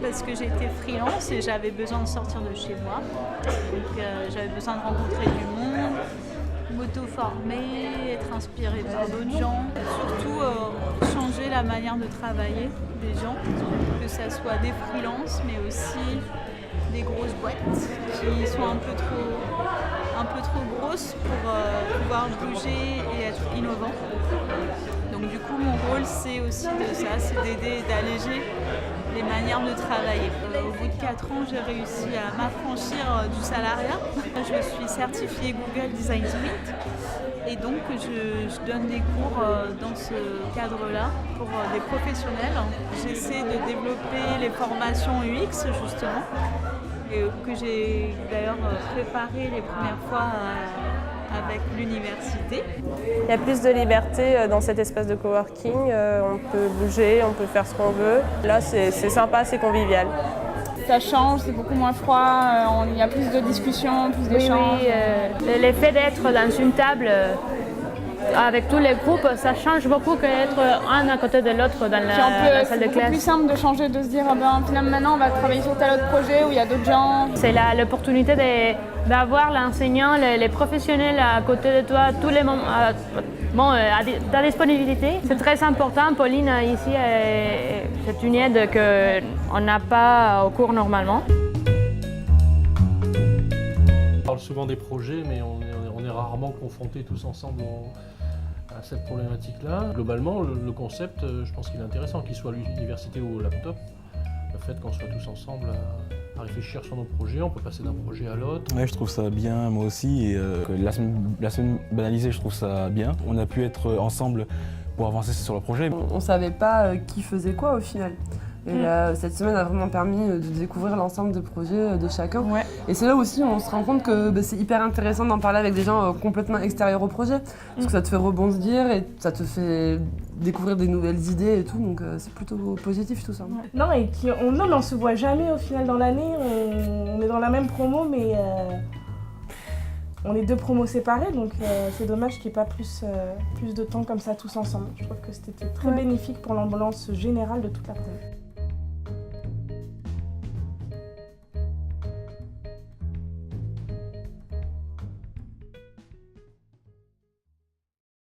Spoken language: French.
parce que j'étais freelance et j'avais besoin de sortir de chez moi. Donc j'avais besoin de rencontrer du monde, m'auto-former, être inspirée par d'autres gens. Surtout changer la manière de travailler des gens, que ça soit des freelances mais aussi des grosses boîtes qui sont un peu trop grosses pour pouvoir bouger et être innovants. Donc du coup mon rôle c'est aussi de ça, c'est d'aider et d'alléger les manières de travailler. Au bout de 4 ans j'ai réussi à m'affranchir du salariat. Je suis certifiée Google Design Suite et donc je donne des cours dans ce cadre-là pour des professionnels. J'essaie de développer les formations UX justement, que j'ai d'ailleurs préparé les premières fois avec l'université. Il y a plus de liberté dans cet espace de coworking, on peut bouger, on peut faire ce qu'on veut. Là c'est sympa, c'est convivial. Ça change, c'est beaucoup moins froid, il y a plus de discussions, plus d'échanges. Oui, l'effet d'être dans une table avec tous les groupes, ça change beaucoup qu'être un à côté de l'autre dans la salle de classe. C'est beaucoup plus simple de changer, de se dire finalement maintenant on va travailler sur tel autre projet où il y a d'autres gens. C'est l'opportunité d'avoir l'enseignant, les professionnels à côté de toi, tous les moments, ta disponibilité. C'est très important. Pauline ici, c'est une aide qu'on n'a pas au cours normalement. On parle souvent des projets, mais on est rarement confrontés tous ensemble à cette problématique-là. Globalement, le concept, je pense qu'il est intéressant, qu'il soit à l'université ou au laptop. Le fait qu'on soit tous ensemble à réfléchir sur nos projets, on peut passer d'un projet à l'autre. Ouais, je trouve ça bien, moi aussi. Et la semaine banalisée, je trouve ça bien. On a pu être ensemble pour avancer sur le projet. On ne savait pas qui faisait quoi au final. Et cette semaine a vraiment permis de découvrir l'ensemble des projets de chacun. Ouais. Et c'est là aussi où on se rend compte que c'est hyper intéressant d'en parler avec des gens complètement extérieurs au projet. Parce que ça te fait rebondir et ça te fait découvrir des nouvelles idées et tout. Donc c'est plutôt positif tout ça. Ouais. Non, et puis on se voit jamais au final dans l'année. On est dans la même promo, mais on est 2 promos séparés. Donc c'est dommage qu'il n'y ait pas plus de temps comme ça tous ensemble. Je trouve que c'était très bénéfique pour l'ambiance générale de toute la promo.